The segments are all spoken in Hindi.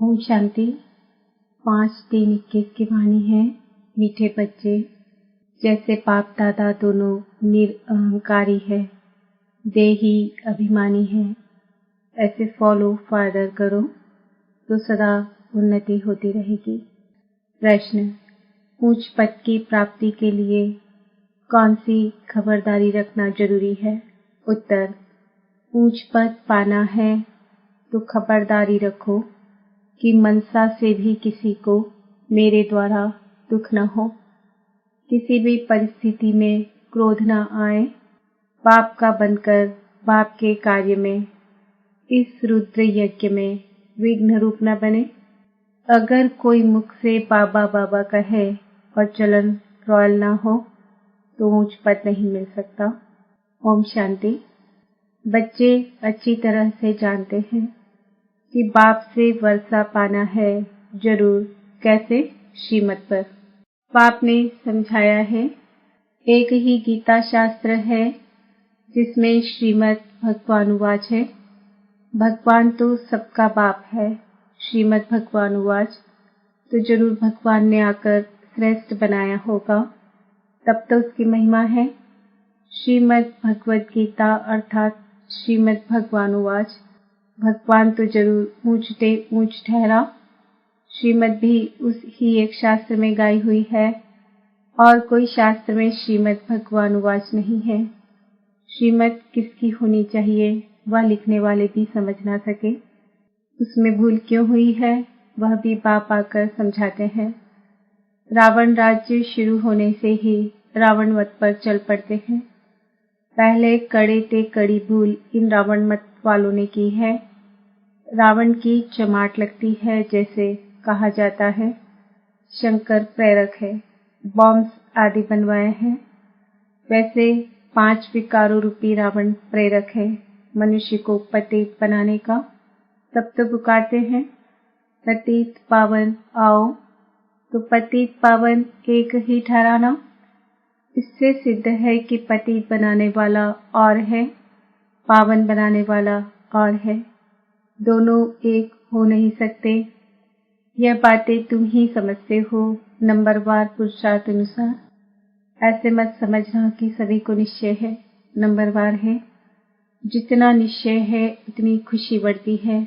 ओम शांति। 5-3-21 की वाणी है। मीठे बच्चे, जैसे बाप दादा दोनों निरअहंकारी है, देही अभिमानी है, ऐसे फॉलो फादर करो तो सदा उन्नति होती रहेगी। प्रश्न, ऊंच पद की प्राप्ति के लिए कौन सी खबरदारी रखना जरूरी है? उत्तर, ऊंच पद पाना है तो खबरदारी रखो कि मनसा से भी किसी को मेरे द्वारा दुख न हो, किसी भी परिस्थिति में क्रोध न आए, बाप का बनकर बाप के कार्य में, इस रुद्र यज्ञ में विघ्न रूप न बने। अगर कोई मुख से बाबा बाबा कहे और चलन रॉयल न हो तो ऊंच पद नहीं मिल सकता। ओम शांति। बच्चे अच्छी तरह से जानते हैं कि बाप से वर्षा पाना है जरूर। कैसे? श्रीमत पर। बाप ने समझाया है, एक ही गीता शास्त्र है जिसमें श्रीमत भगवानुवाच है। भगवान तो सबका बाप है। श्रीमत भगवानुवाच तो जरूर भगवान ने आकर श्रेष्ठ बनाया होगा, तब तो उसकी महिमा है। श्रीमद भगवद गीता अर्थात श्रीमद भगवानुवाच, भगवान तो जरूर ऊंचते ऊंच ठहरा। श्रीमद भी उस ही एक शास्त्र में गाई हुई है और कोई शास्त्र में श्रीमद भगवानुवाच नहीं है। श्रीमद किसकी होनी चाहिए वह लिखने वाले भी समझ ना सके। उसमें भूल क्यों हुई है वह भी बाप आकर समझाते हैं। रावण राज्य शुरू होने से ही रावण वध पर चल पड़ते हैं। पहले कड़े ते कड़ी भूल इन रावण मत वालों ने की है। रावण की चमाट लगती है, जैसे कहा जाता है शंकर प्रेरक है, बॉम्ब्स आदि बनवाए हैं, वैसे 5 विकारों रूपी रावण प्रेरक है मनुष्य को पतित बनाने का। तब तो पुकारते हैं पतित पावन आओ, तो पतित पावन एक ही ठहराना। इससे सिद्ध है कि पतित बनाने वाला और है, पावन बनाने वाला और है, दोनों एक हो नहीं सकते। यह बातें तुम ही समझते हो नंबरवार पुरुषार्थ अनुसार। ऐसे मत समझना कि सभी को निश्चय है, नंबरवार है। जितना निश्चय है उतनी खुशी बढ़ती है।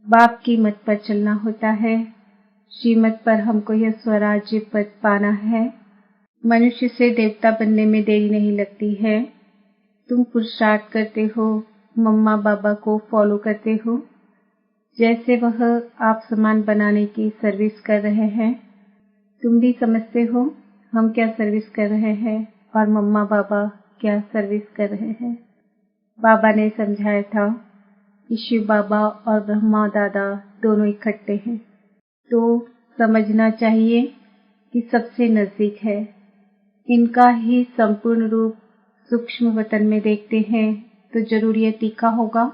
बाप की मत पर चलना होता है। श्रीमत पर हमको यह स्वराज्य पद पाना है। मनुष्य से देवता बनने में देरी नहीं लगती है। तुम पुरुषार्थ करते हो, मम्मा बाबा को फॉलो करते हो, जैसे वह आप समान बनाने की सर्विस कर रहे हैं। तुम भी समझते हो हम क्या सर्विस कर रहे हैं और मम्मा बाबा क्या सर्विस कर रहे हैं। बाबा ने समझाया था कि शिव बाबा और ब्रह्मा दादा दोनों इकट्ठे हैं, तो समझना चाहिए कि सबसे नजदीक है। इनका ही संपूर्ण रूप सूक्ष्म वतन में देखते हैं तो जरूर यह तीखा होगा।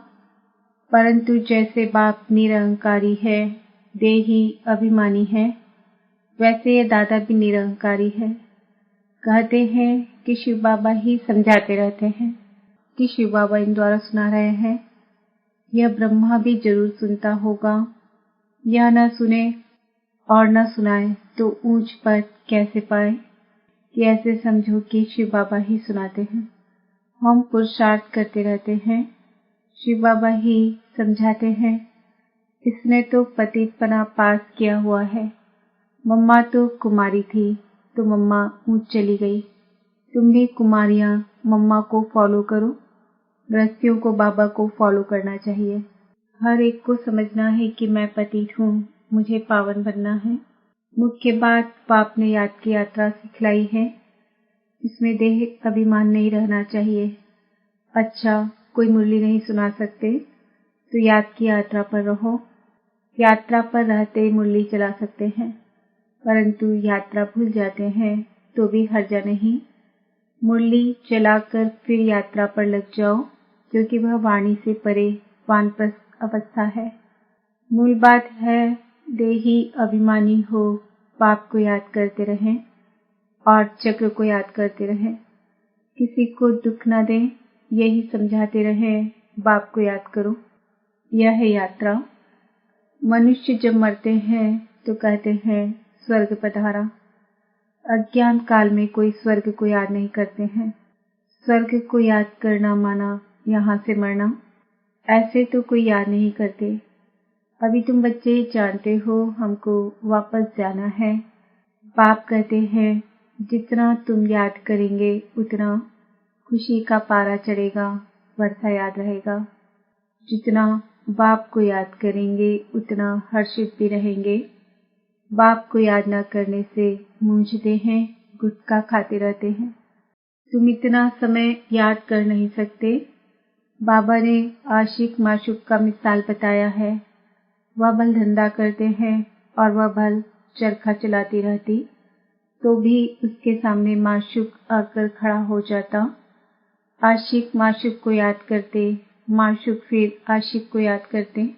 परंतु जैसे बाप निरअहंकारी है, देही अभिमानी है, वैसे ये दादा भी निरअहंकारी है। कहते हैं कि शिव बाबा ही समझाते रहते हैं कि शिव बाबा इन द्वारा सुना रहे हैं। यह ब्रह्मा भी जरूर सुनता होगा। यह न सुने और न सुनाए तो ऊंच पद कैसे पाए? कि ऐसे समझो कि शिव बाबा ही सुनाते हैं। हम पुरुषार्थ करते रहते हैं, शिव बाबा ही समझाते हैं। इसने तो पतितपना पास किया हुआ है। मम्मा तो कुमारी थी तो मम्मा ऊंच चली गई। तुम भी कुमारियां मम्मा को फॉलो करो। गृहस्थियों को बाबा को फॉलो करना चाहिए। हर एक को समझना है कि मैं पतित हूँ, मुझे पावन बनना है। मुख्य बात बाप ने याद की यात्रा सिखलाई है। इसमें देह अभिमान नहीं रहना चाहिए। अच्छा, कोई मुरली नहीं सुना सकते तो याद की यात्रा पर रहो। यात्रा पर रहते मुरली चला सकते हैं, परंतु यात्रा भूल जाते हैं तो भी हर्जा नहीं। मुरली चलाकर फिर यात्रा पर लग जाओ, क्योंकि वह वाणी से परे वानप्रस्थ अवस्था है। मूल बात है देही अभिमानी हो, बाप को याद करते रहें और चक्र को याद करते रहें। किसी को दुख न दें, यही समझाते रहें। बाप को याद करो, यह है यात्रा। मनुष्य जब मरते हैं तो कहते हैं स्वर्ग पधारा। अज्ञान काल में कोई स्वर्ग को याद नहीं करते हैं। स्वर्ग को याद करना माना यहाँ से मरना, ऐसे तो कोई याद नहीं करते। अभी तुम बच्चे जानते हो हमको वापस जाना है। बाप कहते हैं जितना तुम याद करेंगे उतना खुशी का पारा चढ़ेगा, वर्षा याद रहेगा। जितना बाप को याद करेंगे उतना हर्षित भी रहेंगे। बाप को याद न करने से मूंझते हैं, गुटखा खाते रहते हैं। तुम इतना समय याद कर नहीं सकते। बाबा ने आशिक माशूक का मिसाल बताया है। वह भल धंधा करते हैं और वह भल चरखा चलाती रहती, तो भी उसके सामने माशूक आकर खड़ा हो जाता। आशिक माशूक को याद करते, माशूक फिर आशिक को याद करते।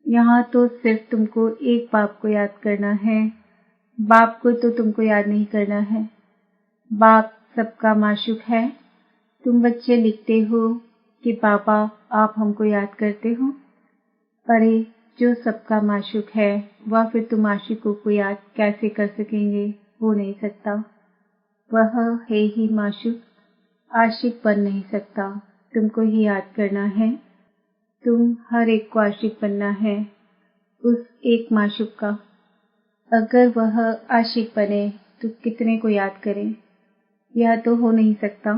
यहाँ तो सिर्फ तुमको एक बाप को याद करना है, बाप को तो तुमको याद नहीं करना है। बाप सबका माशूक है। तुम बच्चे लिखते हो कि बाबा आप हमको याद करते हो। अरे जो सबका माशूक है वह फिर तुम आशिकों को याद कैसे कर सकेंगे? हो नहीं सकता। वह है ही माशूक, आशिक बन नहीं सकता। तुमको ही याद करना है। तुम हर एक को आशिक बनना है, उस एक माशूक का। अगर वह आशिक बने तो कितने को याद करें? यह तो हो नहीं सकता।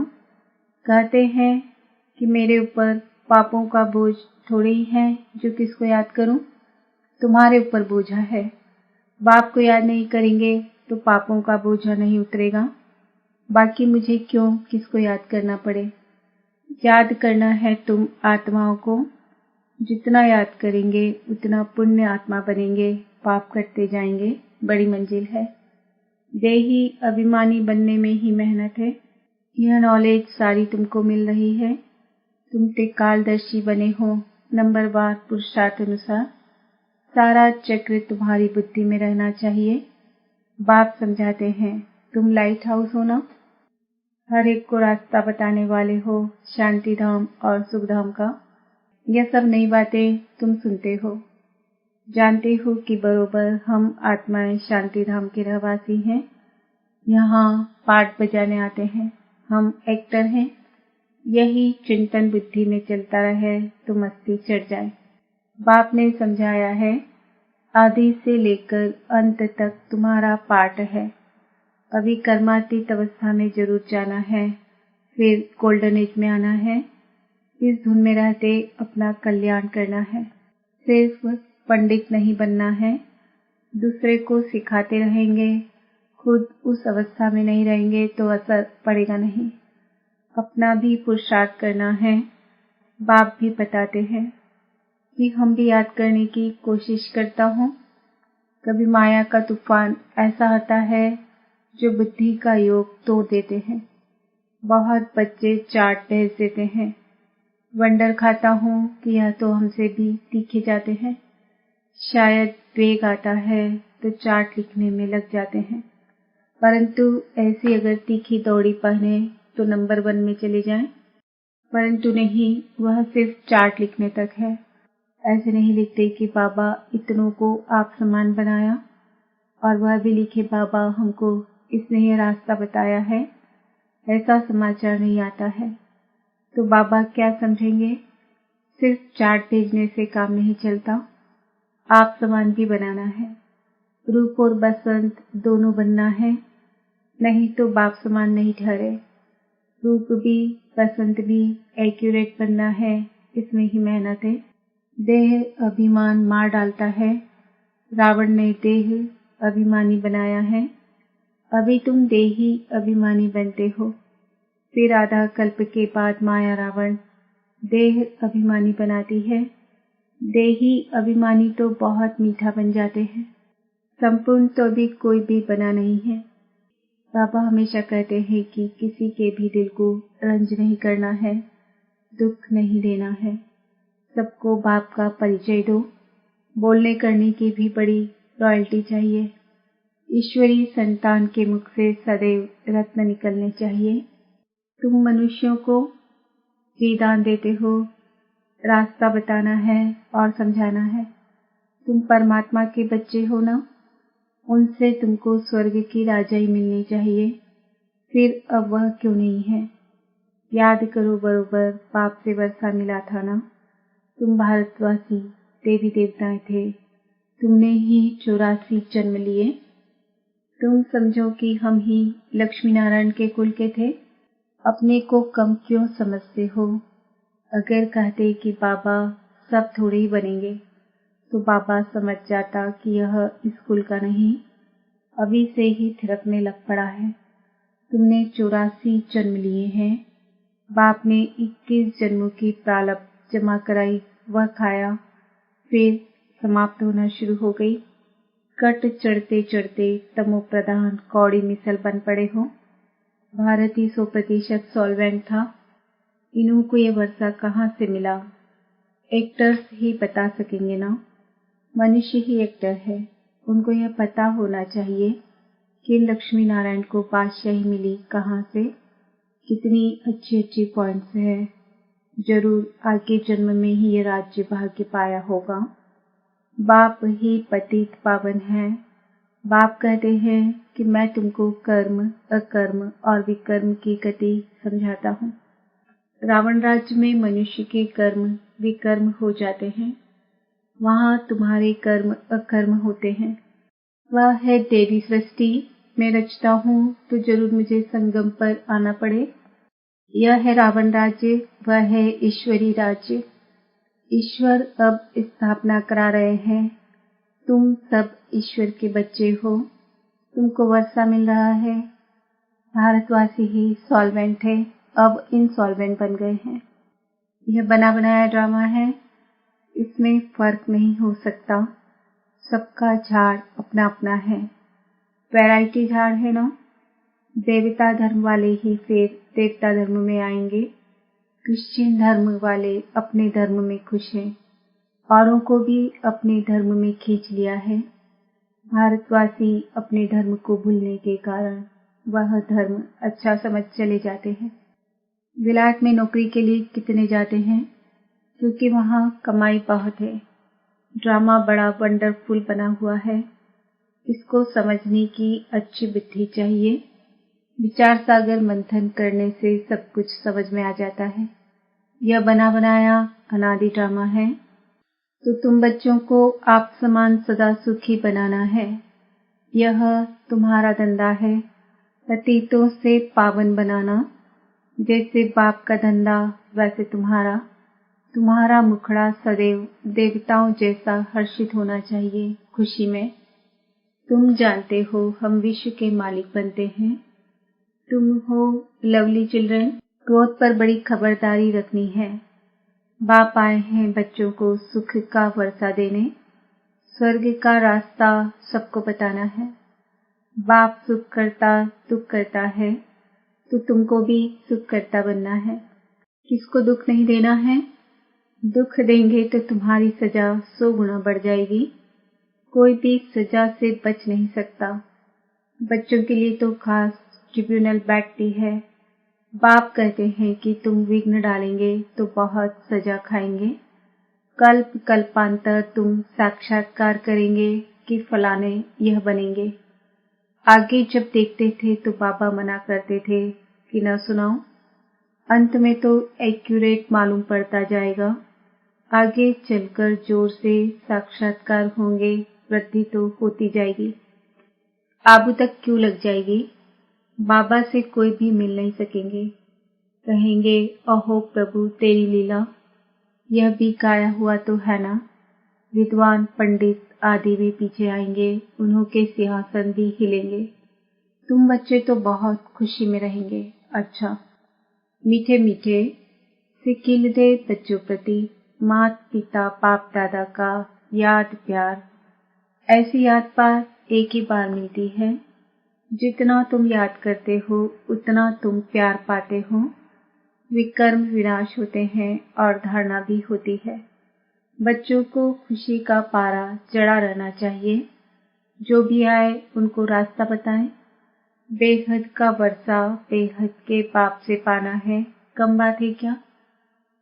कहते हैं कि मेरे ऊपर पापों का बोझ थोड़े ही है जो किसको याद करूं। तुम्हारे ऊपर बोझा है। बाप को याद नहीं करेंगे तो पापों का बोझा नहीं उतरेगा। बाकी मुझे क्यों किसको याद करना पड़े? याद करना है तुम आत्माओं को। जितना याद करेंगे उतना पुण्य आत्मा बनेंगे, पाप करते जाएंगे। बड़ी मंजिल है। देही अभिमानी बनने में ही मेहनत है। यह नॉलेज सारी तुमको मिल रही है। तुम त्रिकालदर्शी बने हो। नंबरवार पुरुषार्थ अनुसार सारा चक्र तुम्हारी बुद्धि में रहना चाहिए। बाप समझाते हैं तुम लाइट हाउस हो ना, हर एक को रास्ता बताने वाले हो, शांति धाम और सुख धाम का। यह सब नई बातें तुम सुनते हो। जानते हो कि बरोबर हम आत्माएं शांति धाम के रहवासी हैं। यहाँ पाठ बजाने आते हैं। हम एक्टर हैं। यही चिंतन बुद्धि में चलता रहे तो मस्ती चढ़ जाए। बाप ने समझाया है आदि से लेकर अंत तक तुम्हारा पाठ है। अभी कर्मातीत अवस्था में जरूर जाना है, फिर गोल्डन एज में आना है। इस धुन में रहते अपना कल्याण करना है। सिर्फ पंडित नहीं बनना है। दूसरे को सिखाते रहेंगे, खुद उस अवस्था में नहीं रहेंगे तो असर पड़ेगा नहीं। अपना भी पुरुषार्थ करना है। बाप भी बताते हैं कि हम भी याद करने की कोशिश करता हूँ। कभी माया का तूफान ऐसा आता है जो बुद्धि का योग तोड़ देते हैं। बहुत बच्चे चाट भेज देते हैं। वंडर खाता हूँ कि यह तो हमसे भी तीखे जाते हैं। शायद वेग आता है तो चार्ट लिखने में लग जाते हैं, परंतु ऐसी अगर तीखी दौड़ी पहने तो नंबर 1 में चले जाएं। परंतु नहीं, वह सिर्फ चार्ट लिखने तक है। ऐसे नहीं लिखते कि बाबा इतनों को आप समान बनाया, और वह भी लिखे बाबा हमको इसने यह रास्ता बताया है। ऐसा समाचार नहीं आता है। तो बाबा क्या समझेंगे? सिर्फ चार्ट भेजने से काम नहीं चलता, आप समान भी बनाना है। रूप और बसंत दोनों बनना है, नहीं तो बाप समान नहीं ठहरे। रूप भी बसंत भी एक्यूरेट बनना है, इसमें ही मेहनत है। देह अभिमान मार डालता है। रावण ने देह अभिमानी बनाया है। अभी तुम देही अभिमानी बनते हो, फिर आधा कल्प के बाद माया रावण देह अभिमानी बनाती है। देही अभिमानी तो बहुत मीठा बन जाते हैं, संपूर्ण तो अभी कोई भी बना नहीं है। बाबा हमेशा कहते हैं कि किसी के भी दिल को रंज नहीं करना है, दुख नहीं देना है। सबको बाप का परिचय दो। बोलने करने की भी बड़ी रॉयल्टी चाहिए। ईश्वरी संतान के मुख से सदैव रत्न निकलने चाहिए। तुम मनुष्यों को वरदान देते हो, रास्ता बताना है और समझाना है। तुम परमात्मा के बच्चे हो ना, उनसे तुमको स्वर्ग की राजाई मिलनी चाहिए, फिर अब वह क्यों नहीं है। याद करो, बरोबर पाप से वर्षा मिला था ना। तुम भारतवासी देवी देवताएं थे, तुमने ही 84 जन्म लिए। तुम समझो कि हम ही लक्ष्मी नारायण के कुल के थे। अपने को कम क्यों समझते हो। अगर कहते कि बाबा सब थोड़े ही बनेंगे, तो बाबा समझ जाता कि यह इस कुल का नहीं, अभी से ही थिरकने लग पड़ा है। तुमने 84 जन्म लिए हैं। बाप ने 21 जन्मों की प्रारब्ध जमा कराई, वह खाया, फिर समाप्त होना शुरू हो गई। कट चढ़ते चढ़ते तमो प्रधान कौड़ी मिसल बन पड़े हो। भारत ही 100% सॉल्वेंट था। इन्हों को ये वर्षा कहाँ से मिला। एक्टर्स ही बता सकेंगे ना, मनुष्य ही एक्टर है। उनको यह पता होना चाहिए कि लक्ष्मी नारायण को बादशाही मिली कहाँ से, कितनी अच्छी अच्छी पॉइंट्स है। जरूर आगे जन्म में ही ये राज्य भाग्य पाया होगा। बाप ही पतित पावन है। बाप कहते हैं कि मैं तुमको कर्म, अकर्म और विकर्म की गति समझाता हूँ। रावण राज्य में मनुष्य के कर्म विकर्म हो जाते हैं, वहाँ तुम्हारे कर्म अकर्म होते हैं। वह है देवी सृष्टि। मैं रचता हूँ तो जरूर मुझे संगम पर आना पड़े। यह है रावण राज्य, वह है ईश्वरी राज्य। ईश्वर अब स्थापना करा रहे हैं। तुम सब ईश्वर के बच्चे हो। तुमको वर्षा मिल रहा है। भारतवासी ही सॉल्वेंट है, अब इनसॉल्वेंट बन गए हैं। यह बना बनाया ड्रामा है, इसमें फर्क नहीं हो सकता। सबका झाड़ अपना अपना है। वैरायटी झाड़ है ना। देवता धर्म वाले ही फिर देवता धर्म में आएंगे। क्रिश्चियन धर्म वाले अपने धर्म में खुश हैं, औरों को भी अपने धर्म में खींच लिया है। भारतवासी अपने धर्म को भूलने के कारण वह धर्म अच्छा समझ चले जाते हैं। विलायत में नौकरी के लिए कितने जाते हैं, क्योंकि वहाँ कमाई बहुत है। ड्रामा बड़ा वंडरफुल बना हुआ है। इसको समझने की अच्छी बुद्धि चाहिए। विचार सागर मंथन करने से सब कुछ समझ में आ जाता है। यह बना बनाया अनादि ड्रामा है, तो तुम बच्चों को आप समान सदा सुखी बनाना है। यह तुम्हारा धंधा है, पतितों से पावन बनाना। जैसे बाप का धंधा वैसे तुम्हारा मुखड़ा सदैव देवताओं जैसा हर्षित होना चाहिए, खुशी में। तुम जानते हो हम विश्व के मालिक बनते हैं। तुम हो लवली चिल्ड्रन, ग्रोथ पर बड़ी खबरदारी रखनी है। बाप आए हैं बच्चों को सुख का वर्षा देने, स्वर्ग का रास्ता सबको बताना है। बाप सुख करता दुख करता है, तो तुमको भी सुख करता बनना है। किसको दुख नहीं देना है। दुख देंगे तो तुम्हारी सजा 100 गुना बढ़ जाएगी। कोई भी सजा से बच नहीं सकता। बच्चों के लिए तो खास ट्रिब्यूनल बैठती है। बाप कहते हैं कि तुम विघ्न डालेंगे तो बहुत सजा खाएंगे। कल्प कल्पांतर तुम साक्षात्कार करेंगे कि फलाने यह बनेंगे। आगे जब देखते थे तो बाबा मना करते थे कि न सुनाओ। अंत में तो एक्यूरेट मालूम पड़ता जाएगा। आगे चलकर जोर से साक्षात्कार होंगे, वृद्धि तो होती जाएगी। आबू तक क्यों लग जाएगी। बाबा से कोई भी मिल नहीं सकेंगे। कहेंगे अहो प्रभु तेरी लीला। यह भी गाया हुआ तो है ना। विद्वान पंडित आदि भी पीछे आएंगे, उन्हों के सिंहासन भी हिलेंगे। तुम बच्चे तो बहुत खुशी में रहेंगे। अच्छा, मीठे मीठे से खिल दे बच्चों प्रति मात पिता बाप दादा का याद प्यार। ऐसी याद पार एक ही बार मिलती है। जितना तुम याद करते हो उतना तुम प्यार पाते हो। विकर्म विनाश होते हैं और धारणा भी होती है। बच्चों को खुशी का पारा चढ़ा रहना चाहिए। जो भी आए उनको रास्ता बताएं। बेहद का वर्षा बेहद के बाप से पाना है, कम बात है क्या।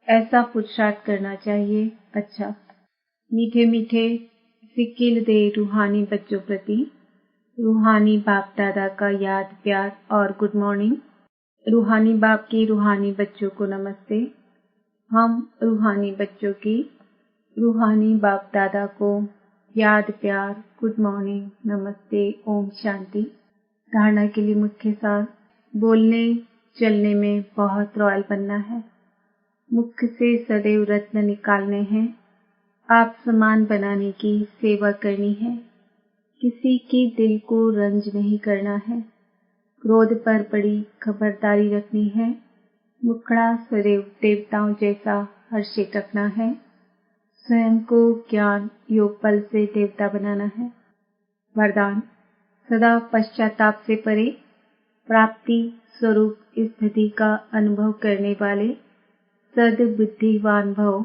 ऐसा पुरुषार्थ करना चाहिए। अच्छा, मीठे मीठे सिक्किल दे रूहानी बच्चों प्रति रूहानी बाप दादा का याद प्यार और गुड मॉर्निंग। रूहानी बाप की रूहानी बच्चों को नमस्ते। हम रूहानी बच्चों की रूहानी बाप दादा को याद प्यार गुड मॉर्निंग नमस्ते ओम शांति। धारणा के लिए मुख्य सार। बोलने चलने में बहुत रॉयल बनना है। मुख से सदैव रत्न निकालने हैं। आप समान बनाने की सेवा करनी है। किसी के दिल को रंज नहीं करना है। क्रोध पर बड़ी खबरदारी रखनी है। मुखड़ा सदैव देवताओं जैसा हर्षित रखना है। स्वयं को ज्ञान योग बल से देवता बनाना है। वरदान। सदा पश्चाताप से परे प्राप्ति स्वरूप स्थिति का अनुभव करने वाले सद्बुद्धिवान भव।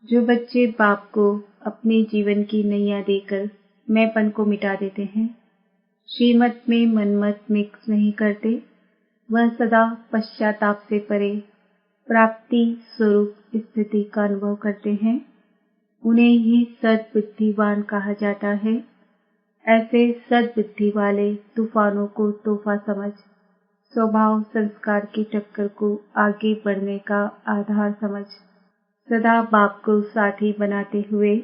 जो बच्चे बाप को अपने जीवन की नैया देकर मैंपन को मिटा देते हैं, श्रीमत में मनमत मिक्स नहीं करते, वह सदा पश्चाताप से परे प्राप्ति स्वरूप स्थिति का अनुभव करते हैं, उन्हें ही सद्बुद्धिवान कहा जाता है। ऐसे सद्बुद्धि वाले तूफानों को तोहफा समझ, स्वभाव संस्कार की टक्कर को आगे बढ़ने का आधार समझ, सदा बाप को साथी बनाते हुए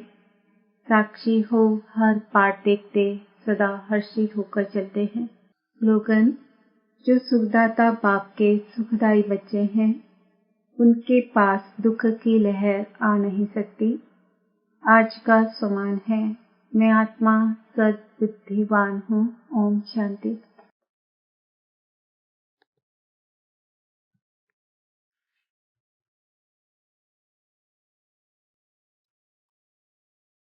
साक्षी हो हर पाठ देखते सदा हर्षित होकर चलते हैं। स्लोगन। जो सुखदाता बाप के सुखदाई बच्चे हैं, उनके पास दुख की लहर आ नहीं सकती। आज का समान है। मैं आत्मा सद्बुद्धिवान हूँ। ओम शांति।